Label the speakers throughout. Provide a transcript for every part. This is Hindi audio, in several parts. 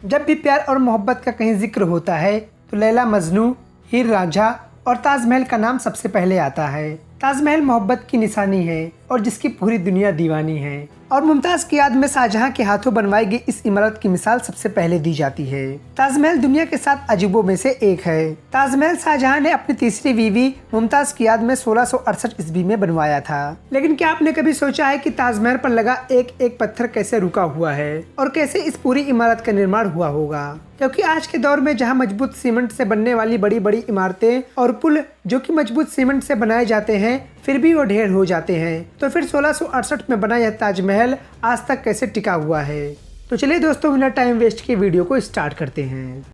Speaker 1: जब भी प्यार और मोहब्बत का कहीं जिक्र होता है तो लैला मजनू, हीर रांझा और ताजमहल का नाम सबसे पहले आता है। ताजमहल मोहब्बत की निशानी है और जिसकी पूरी दुनिया दीवानी है, और मुमताज की याद में शाहजहां के हाथों बनवाई गई इस इमारत की मिसाल सबसे पहले दी जाती है। ताजमहल दुनिया के 7 अजूबों में से एक है। ताजमहल शाहजहां ने अपनी तीसरी बीवी मुमताज की याद में 1668 ईस्वी में बनवाया था। लेकिन क्या आपने कभी सोचा है कि ताजमहल पर लगा एक एक पत्थर कैसे रुका हुआ है और कैसे इस पूरी इमारत का निर्माण हुआ होगा? क्योंकि आज के दौर में जहां मजबूत सीमेंट से बनने वाली बड़ी बड़ी इमारतें और पुल जो कि मजबूत सीमेंट से बनाए जाते हैं फिर भी वो ढेर हो जाते हैं, तो फिर 1668 में बना यह ताजमहल आज तक कैसे टिका हुआ है? तो चलिए दोस्तों, बिना टाइम वेस्ट के वीडियो को स्टार्ट करते हैं।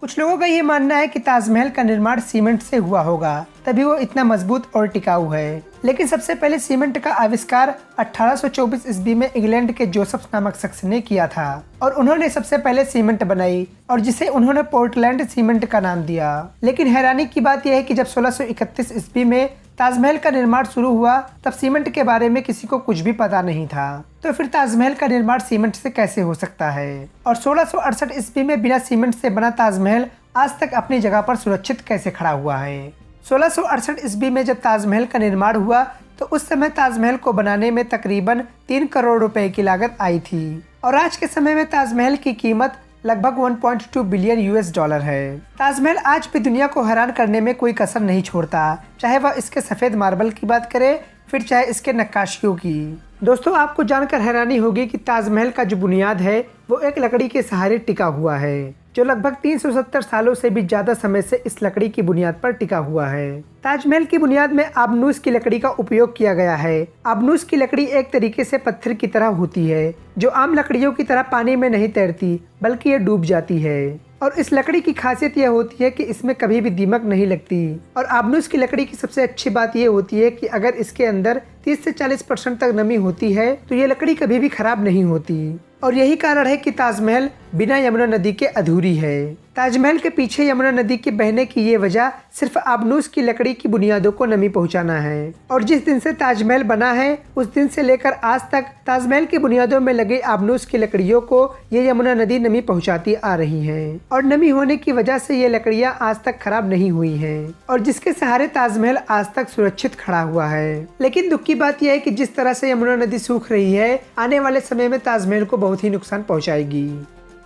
Speaker 1: कुछ लोगों का ये मानना है कि ताजमहल का निर्माण सीमेंट से हुआ होगा, तभी वो इतना मजबूत और टिकाऊ है। लेकिन सबसे पहले सीमेंट का आविष्कार 1824 ईस्वी में इंग्लैंड के जोसेफ नामक शख्स ने किया था, और उन्होंने सबसे पहले सीमेंट बनाई और जिसे उन्होंने पोर्टलैंड सीमेंट का नाम दिया। लेकिन हैरानी की बात यह है कि जब 1631 ईस्वी में ताजमहल का निर्माण शुरू हुआ तब सीमेंट के बारे में किसी को कुछ भी पता नहीं था। तो फिर ताजमहल का निर्माण सीमेंट से कैसे हो सकता है? और 1668 ईस्वी में बिना सीमेंट से बना ताजमहल आज तक अपनी जगह पर सुरक्षित कैसे खड़ा हुआ है? 1668 ईस्वी में जब ताजमहल का निर्माण हुआ तो उस समय ताजमहल को बनाने में तकरीबन 3 करोड़ रुपए की लागत आई थी, और आज के समय में ताजमहल की कीमत लगभग 1.2 बिलियन यूएस डॉलर है। ताजमहल आज भी दुनिया को हैरान करने में कोई कसर नहीं छोड़ता, चाहे वह इसके सफेद मार्बल की बात करे फिर चाहे इसके नक्काशियों की। दोस्तों, आपको जानकर हैरानी होगी कि ताजमहल का जो बुनियाद है वो एक लकड़ी के सहारे टिका हुआ है, जो लगभग 370 सालों से भी ज्यादा समय से इस लकड़ी की बुनियाद पर टिका हुआ है। ताजमहल की बुनियाद में आबनूस की लकड़ी का उपयोग किया गया है। आबनूस की लकड़ी एक तरीके से पत्थर की तरह होती है, जो आम लकड़ियों की तरह पानी में नहीं तैरती बल्कि ये डूब जाती है। और इस लकड़ी की खासियत यह होती है कि इसमें कभी भी दीमक नहीं लगती। और आबनूस की लकड़ी की सबसे अच्छी बात यह होती है कि अगर इसके अंदर 30 से 40% तक नमी होती है तो ये लकड़ी कभी भी खराब नहीं होती। और यही कारण है कि ताजमहल बिना यमुना नदी के अधूरी है। ताजमहल के पीछे यमुना नदी के बहने की ये वजह सिर्फ आबनूस की लकड़ी की बुनियादों को नमी पहुंचाना है। और जिस दिन से ताजमहल बना है उस दिन से लेकर आज तक ताजमहल की बुनियादों में लगे आबनूस की लकड़ियों को ये यमुना नदी नमी पहुंचाती आ रही है, और नमी होने की वजह से ये लकड़ियां आज तक खराब नहीं हुई हैं, और जिसके सहारे ताजमहल आज तक सुरक्षित खड़ा हुआ है। लेकिन दुख की बात यह है कि जिस तरह से यमुना नदी सूख रही है, आने वाले समय में ताजमहल को बहुत ही नुकसान पहुंचाएगी।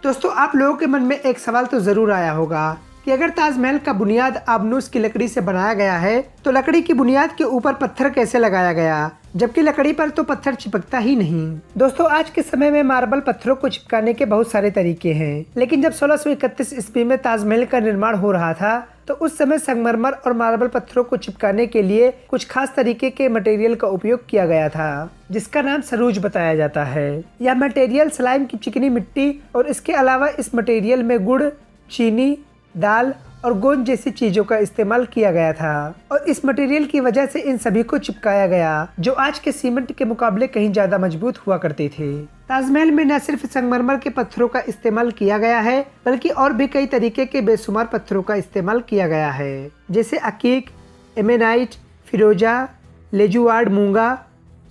Speaker 1: दोस्तों, आप लोगों के मन में एक सवाल तो जरूर आया होगा कि अगर ताजमहल का बुनियाद आबनूस की लकड़ी से बनाया गया है तो लकड़ी की बुनियाद के ऊपर पत्थर कैसे लगाया गया, जबकि लकड़ी पर तो पत्थर चिपकता ही नहीं। दोस्तों, आज के समय में मार्बल पत्थरों को चिपकाने के बहुत सारे तरीके हैं, लेकिन जब 1631 ईस्वी में ताजमहल का निर्माण हो रहा था तो उस समय संगमरमर और मार्बल पत्थरों को चिपकाने के लिए कुछ खास तरीके के मटेरियल का उपयोग किया गया था, जिसका नाम सरूज बताया जाता है। यह मटेरियल स्लाइम की चिकनी मिट्टी और इसके अलावा इस मटेरियल में गुड़, चीनी, दाल और गोंद जैसी चीजों का इस्तेमाल किया गया था, और इस मटेरियल की वजह से इन सभी को चिपकाया गया, जो आज के सीमेंट के मुकाबले कहीं ज्यादा मजबूत हुआ करते थे। ताजमहल में न सिर्फ संगमरमर के पत्थरों का इस्तेमाल किया गया है बल्कि और भी कई तरीके के बेशुमार पत्थरों का इस्तेमाल किया गया है, जैसे अकीक, एमेनाइट, फिरोजा, लेजुआर्ड मूंगा,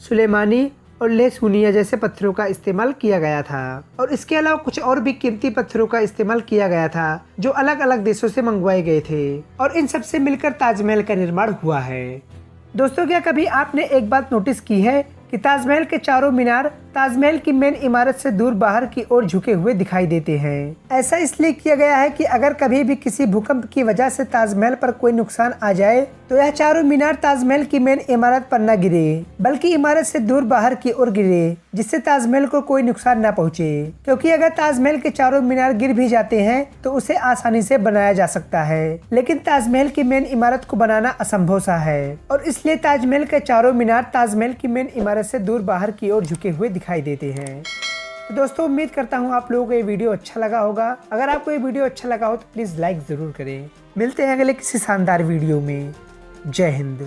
Speaker 1: सुलेमानी और लेसूनिया जैसे पत्थरों का इस्तेमाल किया गया था। और इसके अलावा कुछ और भी कीमती पत्थरों का इस्तेमाल किया गया था जो अलग अलग देशों से मंगवाए गए थे, और इन सब से मिलकर ताजमहल का निर्माण हुआ है। दोस्तों, क्या कभी आपने एक बात नोटिस की है कि ताजमहल के चारों मीनार ताजमहल की मेन इमारत से दूर बाहर की ओर झुके हुए दिखाई देते हैं? ऐसा इसलिए किया गया है कि अगर कभी भी किसी भूकंप की वजह से ताजमहल पर कोई नुकसान आ जाए तो यह चारों मीनार ताजमहल की मेन इमारत पर न गिरे बल्कि इमारत से दूर बाहर की ओर गिरे, जिससे ताजमहल को कोई नुकसान न पहुंचे। क्योंकि अगर ताजमहल के चारों मीनार गिर भी जाते हैं तो उसे आसानी से बनाया जा सकता है, लेकिन ताजमहल की मेन इमारत को बनाना असंभव सा है, और इसलिए ताजमहल के चारों मीनार ताजमहल की मेन इमारत से दूर बाहर की ओर झुके हुए दिखाई देते हैं। तो दोस्तों, उम्मीद करता हूँ आप लोगों को ये वीडियो अच्छा लगा होगा। अगर आपको ये वीडियो अच्छा लगा हो तो प्लीज़ लाइक ज़रूर करें। मिलते हैं अगले किसी शानदार वीडियो में। जय हिंद।